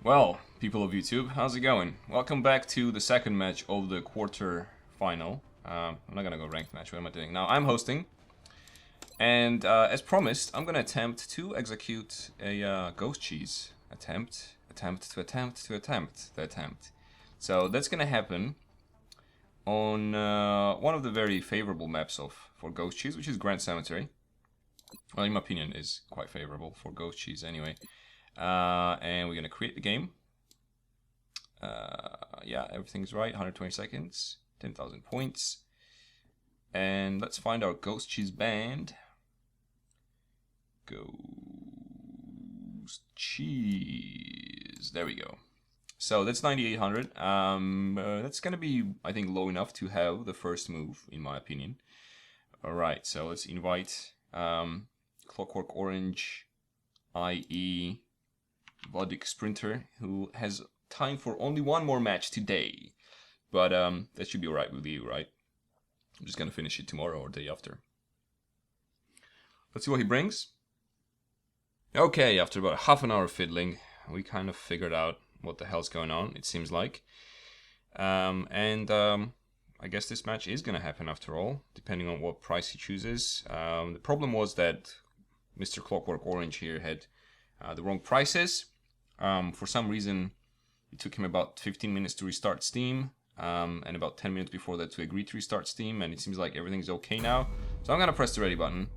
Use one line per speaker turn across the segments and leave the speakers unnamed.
Well, people of YouTube, how's it going? Welcome back to the second match of the quarter final. I'm not gonna go ranked match, what am I doing? Now, I'm hosting, and as promised, I'm gonna attempt to execute a ghost cheese. Attempt. So that's gonna happen on one of the very favorable maps for ghost cheese, which is Grand Cemetery. Well, in my opinion, is quite favorable for ghost cheese anyway. And we're gonna create the game. Yeah, everything's right. 120 seconds, 10,000 points, and let's find our ghost cheese band. Ghost cheese. There we go. So that's 9,800. That's gonna be, I think, low enough to have the first move, in my opinion. All right, so let's invite Clockwork Orange, i.e. vadik-sprinter, who has time for only one more match today. But that should be alright with you, right? I'm just gonna finish it tomorrow or day after. Let's see what he brings. Okay, after about half an hour of fiddling, we kind of figured out what the hell's going on, it seems like. I guess this match is gonna happen after all, depending on what price he chooses. The problem was that Mr. Clockwork Orange here had the wrong prices. For some reason, it took him about 15 minutes to restart Steam, and about 10 minutes before that to agree to restart Steam, and it seems like everything's okay now. So I'm gonna press the ready button.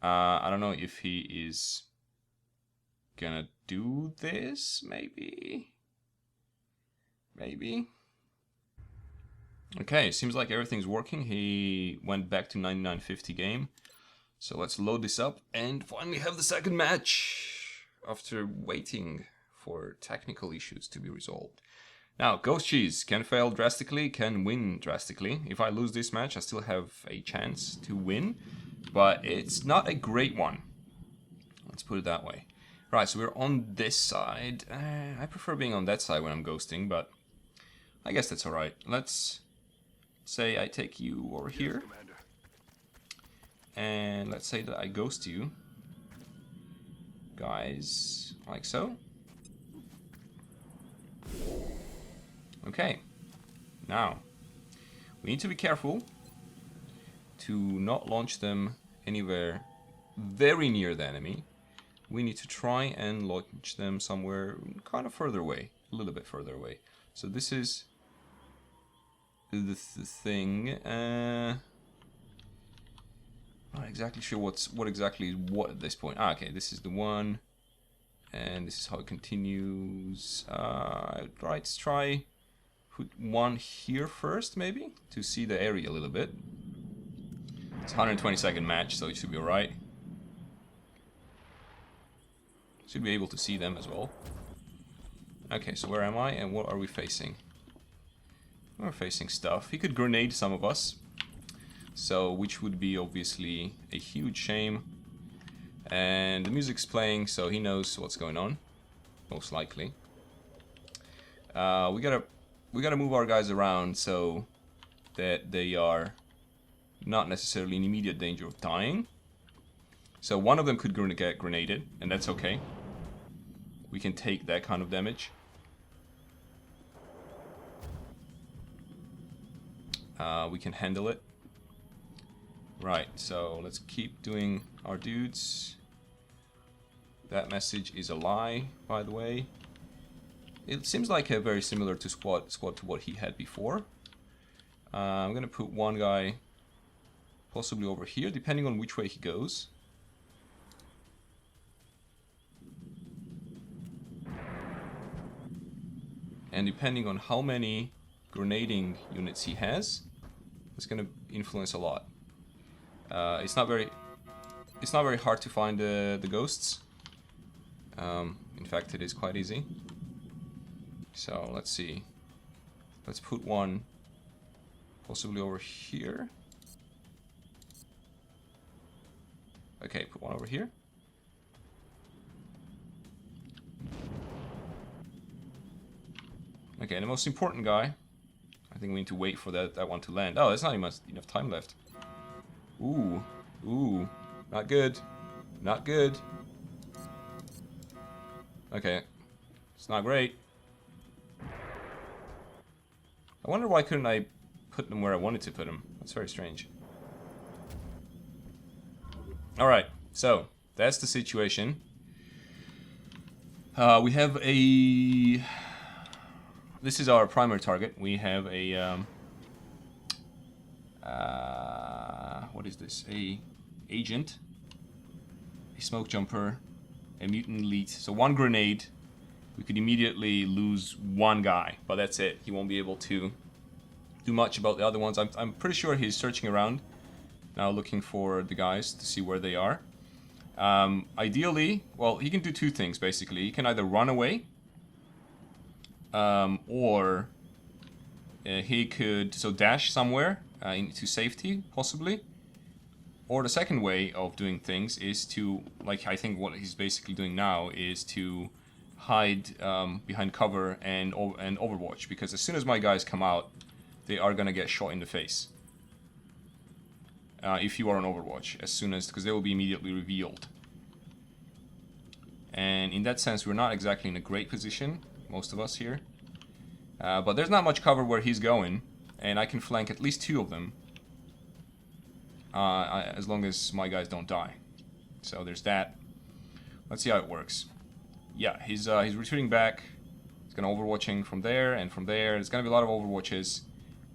I don't know if he is gonna do this, maybe? Maybe? Okay, seems like everything's working. He went back to 99.50 game. So let's load this up and finally have the second match after waiting for technical issues to be resolved. Now, Ghost Cheese can fail drastically, can win drastically. If I lose this match, I still have a chance to win, but it's not a great one. Let's put it that way. Right, so we're on this side. I prefer being on that side when I'm ghosting, but I guess that's alright. Let's say I take you over here. And let's say that I ghost you guys like so. Okay, now we need to be careful to not launch them anywhere very near the enemy. We need to try and launch them somewhere kind of further away, a little bit further away. So this is the thing. Not exactly sure what exactly is what at this point. Okay, this is the one, and this is how it continues. Right, let's try put one here first, maybe, to see the area a little bit. It's a 120-second match, so it should be alright. Should be able to see them as well. Okay, so where am I, and what are we facing? We're facing stuff. He could grenade some of us. So, which would be obviously a huge shame. And the music's playing, so he knows what's going on, most likely. We gotta move our guys around so that they are not necessarily in immediate danger of dying. So one of them could get grenaded, and that's okay. We can take that kind of damage. We can handle it. Right, so let's keep doing our dudes. That message is a lie, by the way. It seems like a very similar to squad to what he had before. I'm gonna put one guy possibly over here, depending on which way he goes. And depending on how many grenading units he has, it's gonna influence a lot. It's not very hard to find the ghosts. In fact, it is quite easy. So let's see. Let's put one possibly over here. Okay, put one over here. Okay, the most important guy. I think we need to wait for that one to land. Oh, there's not even enough time left. Ooh, not good, not good. Okay, It's not great. I wonder why couldn't I put them where I wanted to put them. That's very strange. Alright, so that's the situation. We have a... This is our primary target. We have a... what is this? A agent, a smoke jumper, a mutant elite. So one grenade. We could immediately lose one guy, but that's it. He won't be able to do much about the other ones. I'm pretty sure he's searching around now, looking for the guys to see where they are. Ideally, well, he can do two things basically. He can either run away, or he could dash somewhere into safety, possibly. Or the second way of doing things is to, like, I think what he's basically doing now is to hide behind cover and overwatch, because as soon as my guys come out, they are gonna get shot in the face. If you are on overwatch, because they will be immediately revealed. And in that sense, we're not exactly in a great position, most of us here. But there's not much cover where he's going, and I can flank at least two of them. As long as my guys don't die. So there's that. Let's see how it works. Yeah, he's retreating back. He's gonna overwatching from there and from there. There's gonna be a lot of overwatches.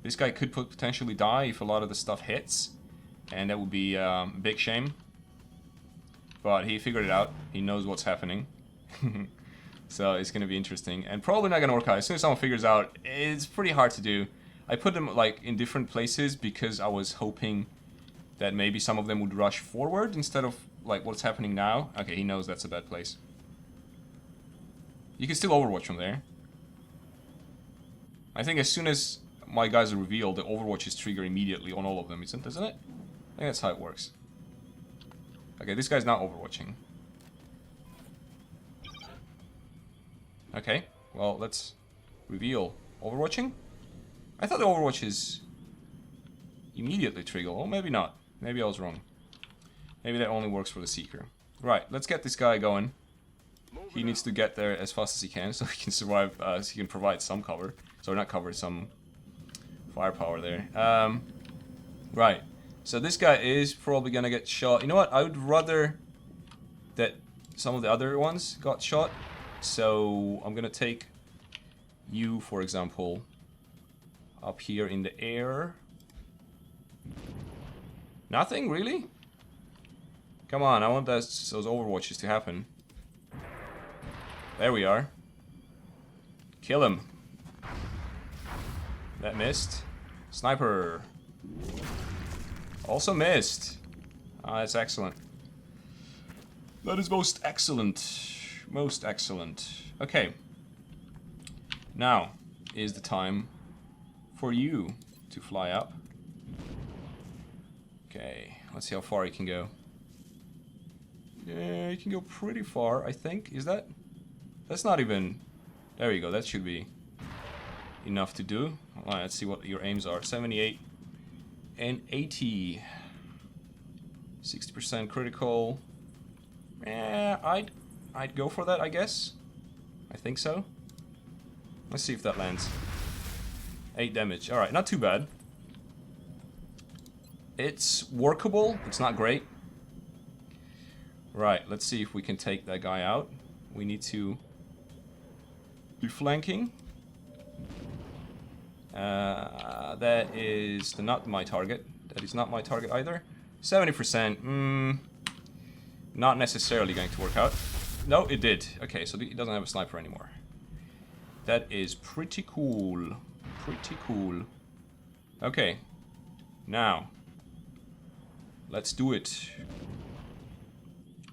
This guy could potentially die if a lot of the stuff hits, and that would be a big shame. But he figured it out. He knows what's happening. So it's gonna be interesting, and probably not gonna work out. As soon as someone figures out, it's pretty hard to do. I put them like in different places because I was hoping that maybe some of them would rush forward instead of like what's happening now. Okay, he knows that's a bad place. You can still overwatch from there. I think as soon as my guys are revealed, the overwatches trigger immediately on all of them, isn't it? I think that's how it works. Okay, this guy's not overwatching. Okay, well, let's reveal. Overwatching? I thought the overwatches immediately trigger. Oh, maybe not. Maybe I was wrong. Maybe that only works for the Seeker. Right, let's get this guy going. He needs to get there as fast as he can so he can survive, so he can provide some cover. Sorry, not cover, some firepower there. Right, so this guy is probably gonna get shot. You know what, I would rather that some of the other ones got shot. So I'm gonna take you, for example, up here in the air. Nothing, really? Come on, I want those overwatches to happen. There we are. Kill him. That missed. Sniper. Also missed. Ah, that's excellent. That is most excellent. Most excellent. Okay. Now is the time for you to fly up. Okay, let's see how far you can go. Yeah, you can go pretty far, I think. Is that? That's not even... There you go, that should be enough to do. Alright, let's see what your aims are. 78 and 80. 60% critical. Yeah, I'd go for that, I guess. I think so. Let's see if that lands. 8 damage. Alright, not too bad. It's workable. It's not great. Right, let's see if we can take that guy out. We need to be flanking. That is not my target. That is not my target either. 70%. Not necessarily going to work out. No, it did. Okay, so he doesn't have a sniper anymore. That is pretty cool. Pretty cool. Okay. Now. Let's do it.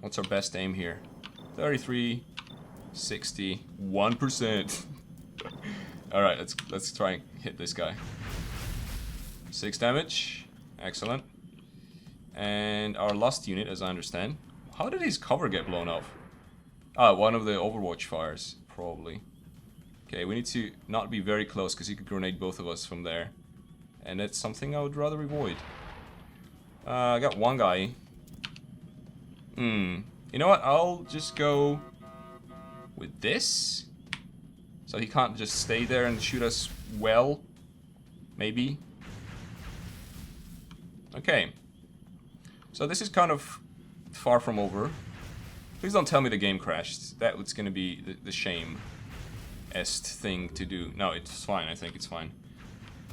What's our best aim here? 33, 60, 1%. Alright, let's try and hit this guy. 6 damage. Excellent. And our last unit, as I understand. How did his cover get blown off? Ah, one of the Overwatch fires, probably. Okay, we need to not be very close because he could grenade both of us from there. And that's something I would rather avoid. I got one guy. You know what? I'll just go with this. So he can't just stay there and shoot us well. Maybe. Okay. So this is kind of far from over. Please don't tell me the game crashed. That was going to be the shame-est thing to do. No, it's fine. I think it's fine.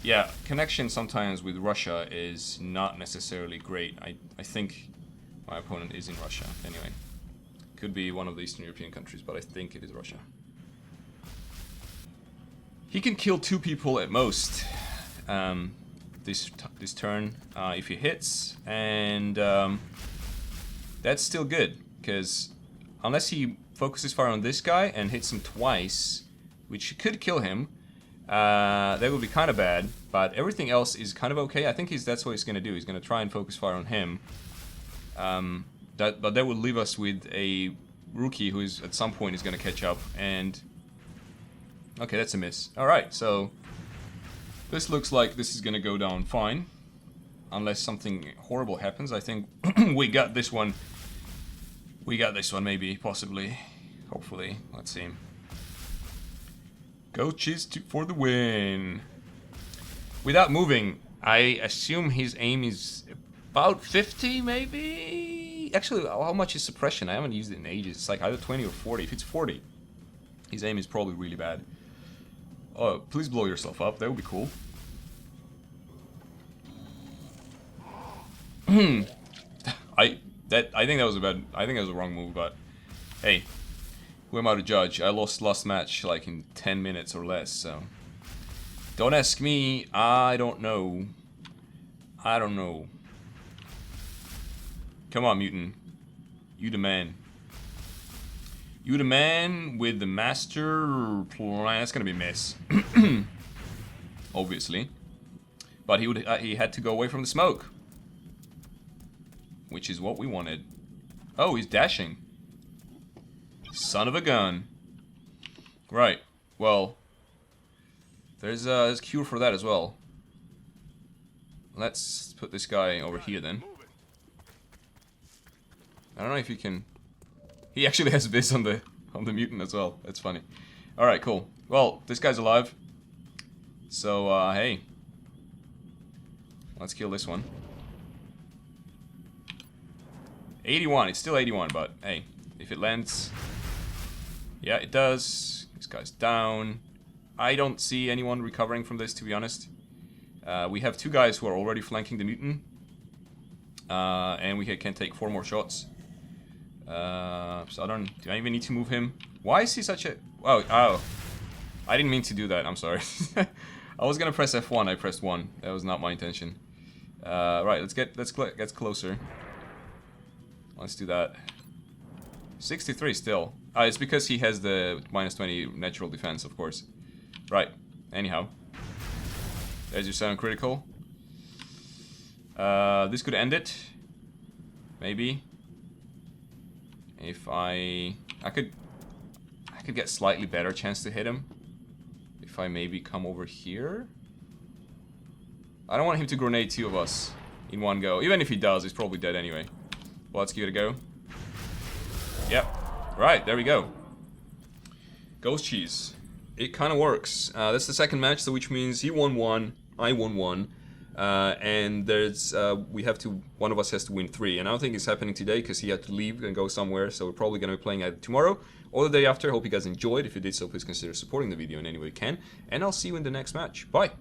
Yeah, connection sometimes with Russia is not necessarily great. I think my opponent is in Russia. Anyway. Could be one of the Eastern European countries, but I think it is Russia. He can kill 2 people at most this turn if he hits, and that's still good, because unless he focuses fire on this guy and hits him twice, which could kill him, that would be kind of bad, but everything else is kind of okay. I think that's what he's going to do. He's going to try and focus fire on him. But that would leave us with a rookie who is at some point is going to catch up, and okay, that's a miss. Alright, so this looks like this is going to go down fine, unless something horrible happens. I think we got this one. We got this one, maybe, possibly, hopefully. Let's see. Coaches for the win. Without moving, I assume his aim is about 50, maybe? Actually, how much is suppression? I haven't used it in ages. It's like either 20 or 40. If it's 40, his aim is probably really bad. Oh, please blow yourself up. That would be cool. I think that was a bad. I think that was a wrong move, but hey, who am I to judge? I lost last match like in 10 minutes or less, so don't ask me. I don't know. I don't know. Come on, mutant. You the man. You the man with the master plan. That's gonna be a miss. Obviously. But he had to go away from the smoke. Which is what we wanted. Oh, he's dashing. Son of a gun. Right. Well, there's a cure for that as well. Let's put this guy over here then. I don't know if you can... He actually has Viz on the mutant as well. That's funny. Alright, cool. Well, this guy's alive. So, hey. Let's kill this one. 81. It's still 81, but hey. If it lands... Yeah, it does. This guy's down. I don't see anyone recovering from this, to be honest. We have 2 guys who are already flanking the mutant. And we can take 4 more shots. So do I even need to move him? Why is he such a... Oh. I didn't mean to do that, I'm sorry. I was gonna press F1, I pressed 1. That was not my intention. Right, let's get closer. Let's do that. 63 still. It's because he has the -20 natural defense, of course. Right, anyhow. There's your 7 critical. This could end it. Maybe. If I could get slightly better chance to hit him. If I maybe come over here. I don't want him to grenade 2 of us in one go. Even if he does, he's probably dead anyway. Well, let's give it a go. Yep. Right, there we go. Ghost cheese. It kind of works. That's the second match, so which means he won 1, I won 1. And there's one of us has to win 3, and I don't think it's happening today because he had to leave and go somewhere, so we're probably going to be playing either tomorrow or the day after. Hope you guys enjoyed. If you did so, please consider supporting the video in any way you can, and I'll see you in the next match. Bye!